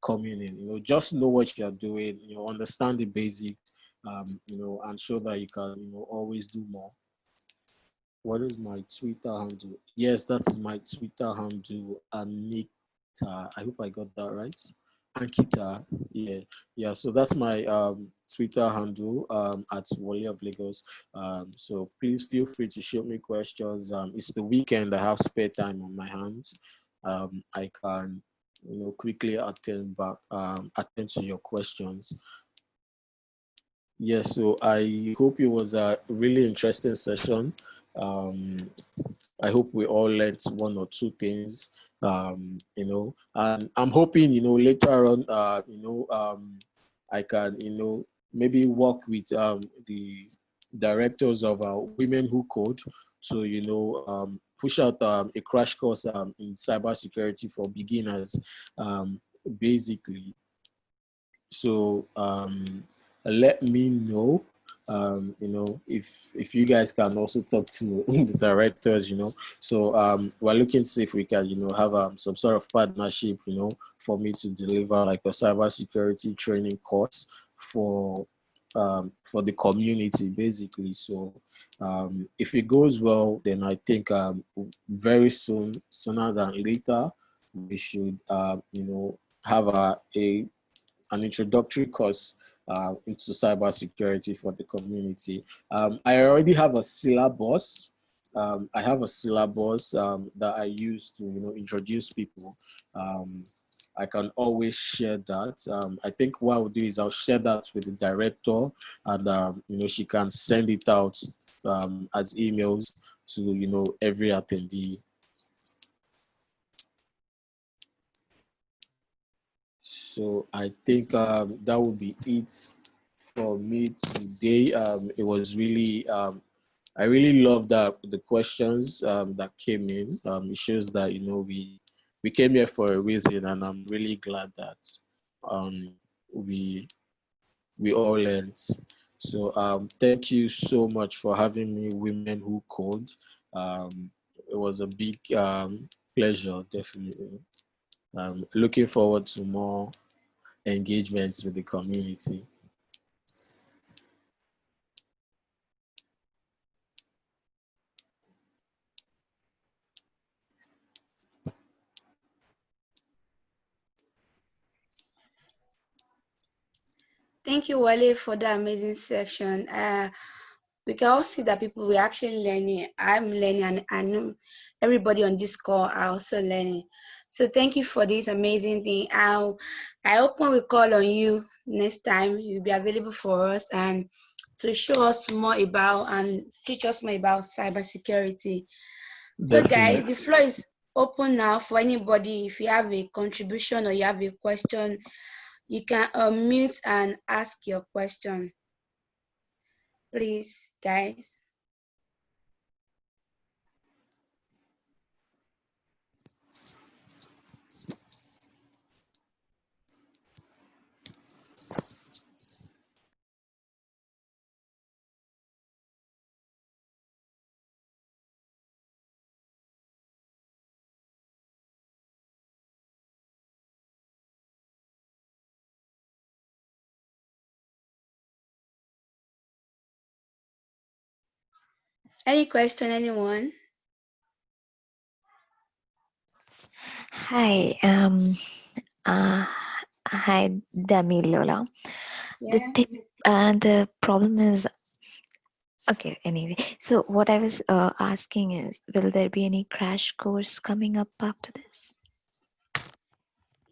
A: coming in. Just know what you're doing, understand the basics, and show that you can, always do more. What is my Twitter handle? Yes, that is my Twitter handle, Anita. I hope I got that right. Ankita, yeah. So that's my Twitter handle at Wole of Lagos. So please feel free to shoot me questions. It's the weekend. I have spare time on my hands. I can, quickly attend to your questions. Yes. So I hope it was a really interesting session. I hope we all learned one or two things, and I'm hoping, later on, I can, maybe work with the directors of Women Who Code to, push out a crash course in cybersecurity for beginners, basically. So let me know, if you guys can also talk to the directors, So we're looking to see if we can, have some sort of partnership, for me to deliver like a cybersecurity training course for the community, basically. So if it goes well, then I think very soon, sooner than later, we should, have an introductory course into cybersecurity for the community. I already have a syllabus I have a syllabus that I use to, introduce people. I can always share that. I think what I'll do is I'll share that with the director, and she can send it out as emails to every attendee. So I think that would be it for me today. It was really I really love that the questions that came in. It shows that we came here for a reason, and I'm really glad that um, we we all learned. So thank you so much for having me, Women Who Code. It was a big pleasure, definitely. Looking forward to more engagements with the community.
C: Thank you, Wale, for that amazing section. We can all see that people were actually learning. I'm learning, and I know everybody on this call are also learning. So thank you for this amazing thing. I hope when we call on you next time, you'll be available for us and to show us more about and teach us more about cybersecurity. So guys, the floor is open now for anybody. If you have a contribution or you have a question, you can unmute and ask your question. Please, guys. Any question, anyone?
D: Hi, hi, Damilola.
C: Yeah.
D: The problem is, okay, anyway. So what I was asking is, will there be any crash course coming up after this?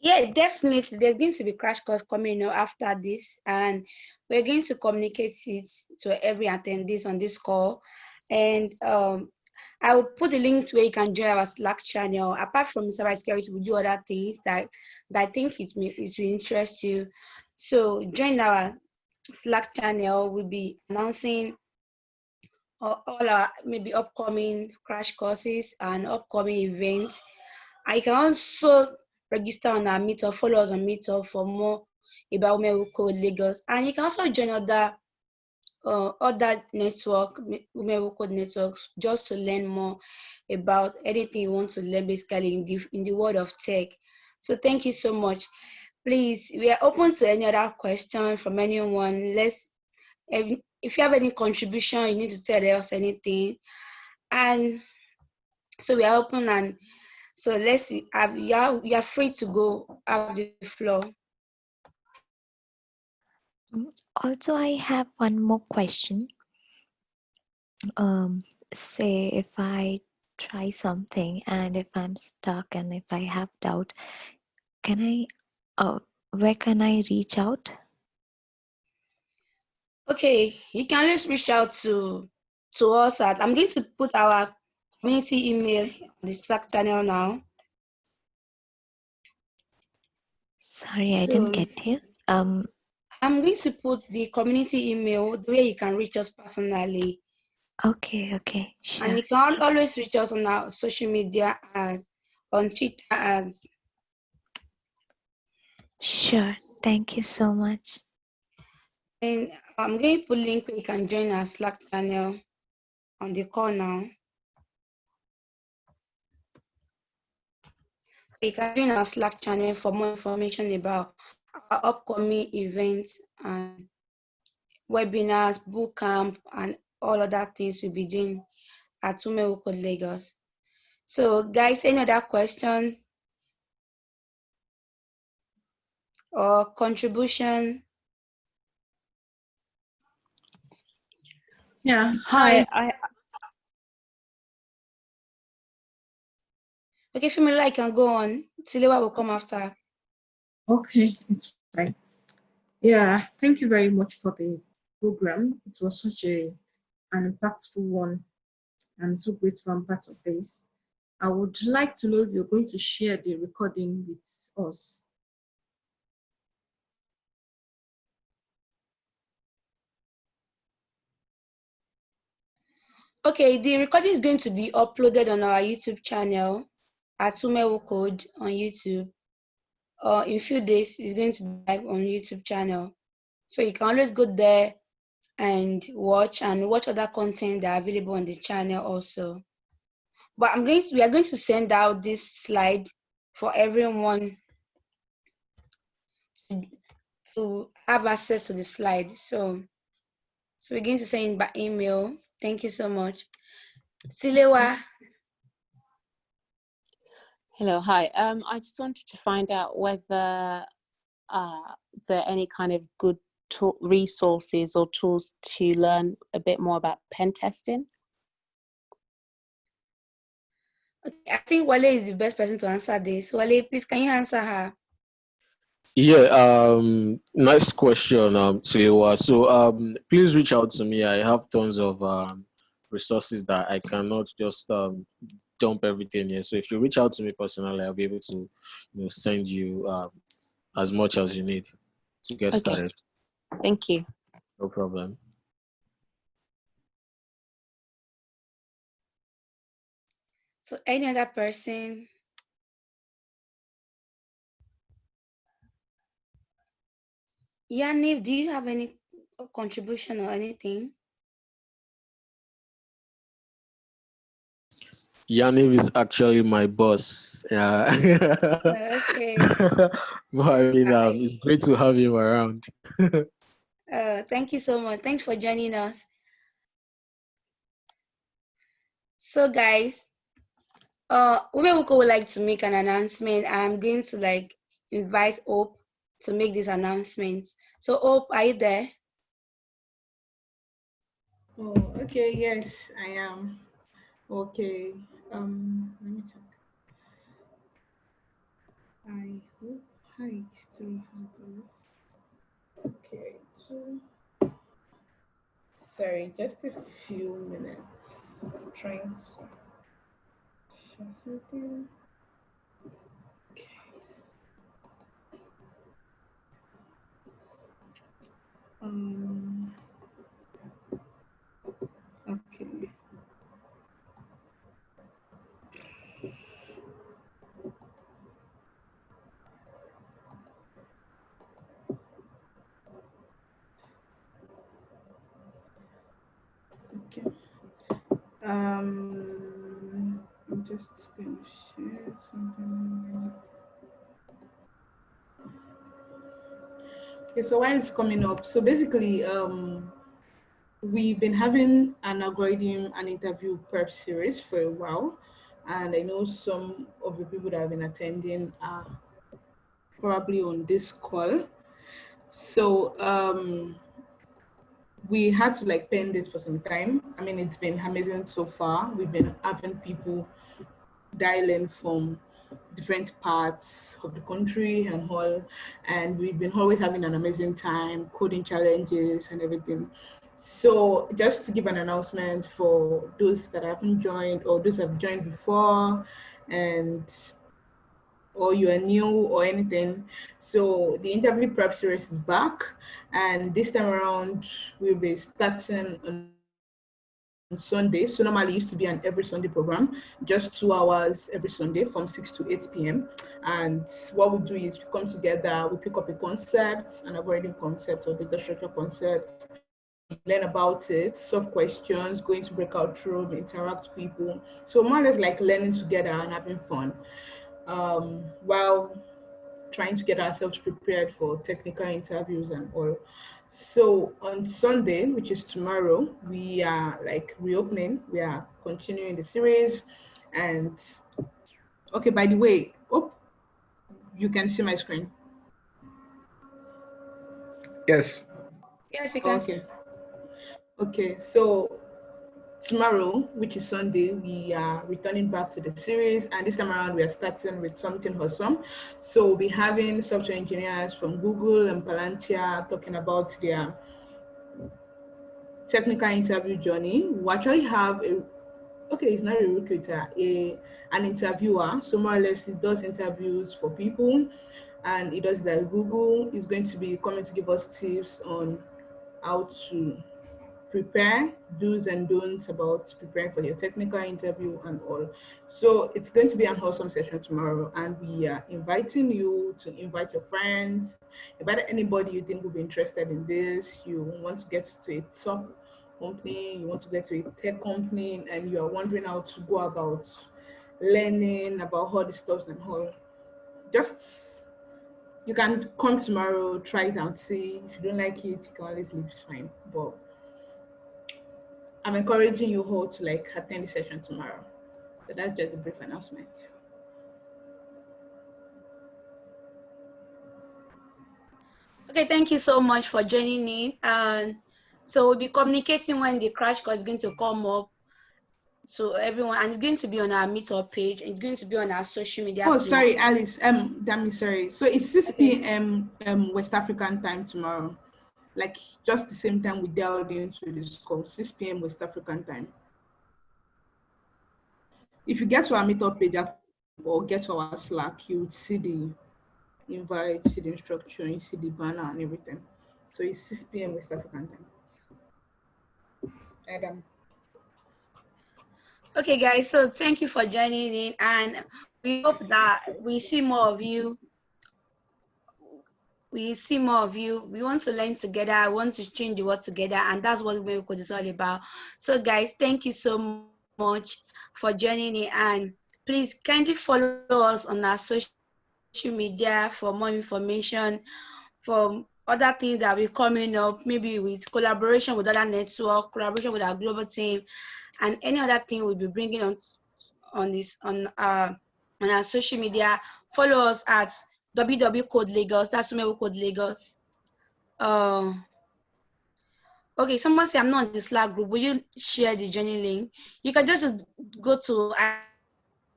C: Yeah, definitely. There's going to be crash course coming after this, and we're going to communicate it to every attendees on this call. And I will put the link to where you can join our Slack channel. Apart from cybersecurity, we do other things that I think it will interest you. So join our Slack channel. We'll be announcing all our maybe upcoming crash courses and upcoming events. I can also register on our meetup, follow us on meetup for more about Women Who Code Lagos. And you can also join other network, Women Who Code networks, just to learn more about anything you want to learn basically in the world of tech. So thank you so much. Please, we are open to any other question from anyone. If you have any contribution, you need to tell us anything. And so we are open, and so let's see. You are free to go. Have the floor.
D: Also, I have one more question. Say if I try something and if I'm stuck and if I have doubt, can where can I reach out?
C: Okay, you can always reach out to us at. I'm going to put our community email on the Slack channel now.
D: Sorry, I didn't get you.
C: I'm going to put the community email the way you can reach us personally.
D: Okay, sure.
C: And you can always reach us on our social media on Twitter as.
D: Sure, thank you so much.
C: And I'm going to put link where you can join our Slack channel on the call now. You can join our Slack channel for more information about our upcoming events and webinars, bootcamp, and all other things we'll be doing at Women Who Code Lagos. So, guys, any other question or contribution?
B: Yeah. Hi.
C: Okay, Shumila, I can go on. Tilewa will come after.
B: Okay, it's fine. Yeah, thank you very much for the program. It was such an impactful one. I'm so grateful I'm part of this. I would like to know if you're going to share the recording with us.
C: Okay, the recording is going to be uploaded on our YouTube channel at WWCode on YouTube. In a few days, it's going to be live on YouTube channel. So you can always go there and watch other content that are available on the channel also. But we are going to send out this slide for everyone to have access to the slide. So we're going to send by email. Thank you so much. Tilewa.
E: Hello, hi. I just wanted to find out whether there are any kind of good resources or tools to learn a bit more about pen testing.
C: Okay, I think Wale is the best person to answer this. Wale, please, can you answer her?
A: Yeah, nice question, Tilewa. So please reach out to me. I have tons of resources that I cannot just dump everything here. So if you reach out to me personally, I'll be able to send you as much as you need to get started.
E: Thank you.
A: No problem.
C: So any other person? Yaniv, do you have any contribution or anything?
A: Yaniv is actually my boss. Yeah.
C: Okay.
A: But I mean, it's great to have him around.
C: Thank you so much. Thanks for joining us. So guys, Umewuko would like to make an announcement. I'm going to invite Hope to make these announcements. So Hope, are you there?
F: Oh, okay, yes, I am. Okay, let me check. I hope I still have this. Okay, so sorry, just a few minutes. I'm trying to share something. Okay. Okay. Okay. I'm just going to share something. Okay, so while it's coming up, so basically, we've been having an algorithm and interview prep series for a while, and I know some of the people that have been attending are probably on this call. So we had to pen this for some time. I mean, it's been amazing so far. We've been having people dial in from different parts of the country and all, and we've been always having an amazing time, coding challenges and everything. So just to give an announcement for those that haven't joined or those that have joined before, and or you are new or anything. So the interview prep series is back, and this time around we'll be starting on Sunday. So normally it used to be an every Sunday program, just 2 hours every Sunday from 6 to 8 p.m. And what we do is we come together, we pick up a concept, an algorithm concept or data structure concept, learn about it, solve questions, go into breakout room, interact with people. So more or less like learning together and having fun, while trying to get ourselves prepared for technical interviews and all. So on Sunday, which is tomorrow, we are reopening. We are continuing the series. And okay, by the way, oh, you can see my screen.
B: Yes.
C: Yes, you can.
F: Okay. Okay, so tomorrow, which is Sunday, we are returning back to the series, and this time around we are starting with something awesome. So we'll be having software engineers from Google and Palantir talking about their technical interview journey. We actually have it's not a recruiter, an interviewer. So more or less, he does interviews for people, and he does that. Google is going to be coming to give us tips on how to prepare, do's and don'ts about preparing for your technical interview and all. So it's going to be an awesome session tomorrow, and we are inviting you to invite your friends, invite anybody you think will be interested in this. You want to get to a top company, you want to get to a tech company, and you are wondering how to go about learning about all the stuff and all. Just, you can come tomorrow, try it out, see. If you don't like it, you can always leave, it's fine. But I'm encouraging you all to like attend the session tomorrow. So that's just a brief announcement.
C: Okay, thank you so much for joining in. And so we'll be communicating when the crash course is going to come up to everyone, and it's going to be on our meetup page. It's going to be on our social media.
F: Oh, sorry, Alice. Damn me, sorry. So it's 6 p.m. West African time tomorrow. Like just the same time we dialed into this call, 6 p.m. West African time. If you get to our meetup page or get to our Slack, you would see the invite, see the instruction, you see the banner and everything. So it's 6 p.m. West African time. Adam.
C: Okay, guys, so thank you for joining in, and we hope that we see more of you. We see more of you. We want to learn together. I want to change the world together, and that's what WWCode is all about. So, guys, thank you so much for joining in, and please kindly follow us on our social media for more information, for other things that will be coming up, maybe with collaboration with other network, collaboration with our global team, and any other thing we'll be bringing on our social media. Follow us at WWCode Lagos. That's WWCode Lagos. Okay, someone say I'm not on the Slack group. Will you share the journey link? You can just go to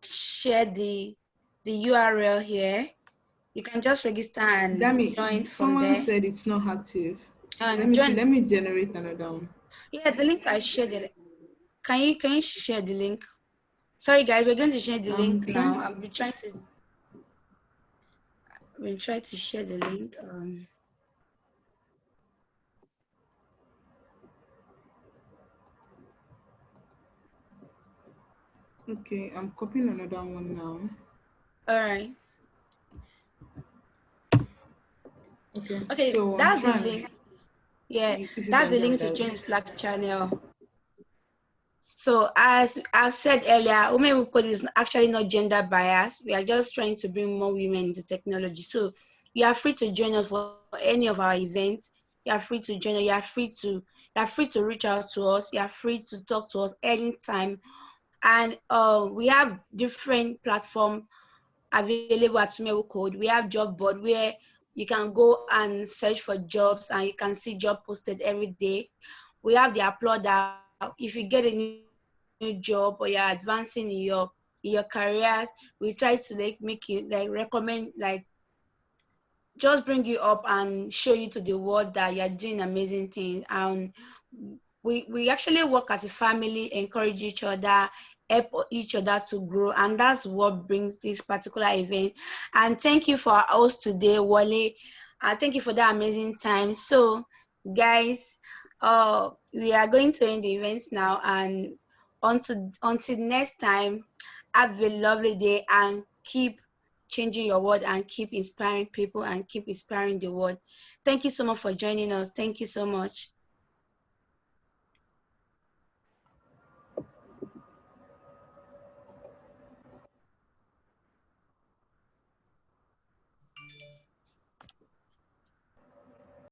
C: share the URL here. You can just register and join from there.
F: Someone said it's not active.
C: And
F: let me generate another one.
C: Yeah, the link I shared it. Can you share the link? Sorry guys, we're going to share the link now. I've been trying to share the link.
F: Okay, I'm copying another one now.
C: All right. Okay,
F: so
C: that's the link. Yeah, that's the link to join the Slack channel. So as I've said earlier, WWCode is actually not gender biased. We are just trying to bring more women into technology. So you are free to join us for any of our events. You are free to join us. You are free to reach out to us. You are free to talk to us anytime. And we have different platforms available at WWCode. We have job board where you can go and search for jobs and you can see job posted every day. We have the Applauder. If you get a new job or you're advancing in your careers, we try to make you recommend, just bring you up and show you to the world that you're doing amazing things. And we actually work as a family, encourage each other, help each other to grow, and that's what brings this particular event. And thank you for our host today, Wale. Thank you for that amazing time. So guys, we are going to end the events now, and until next time, have a lovely day and keep changing your world and keep inspiring people and keep inspiring the world. Thank you so much for joining us. Thank you so much.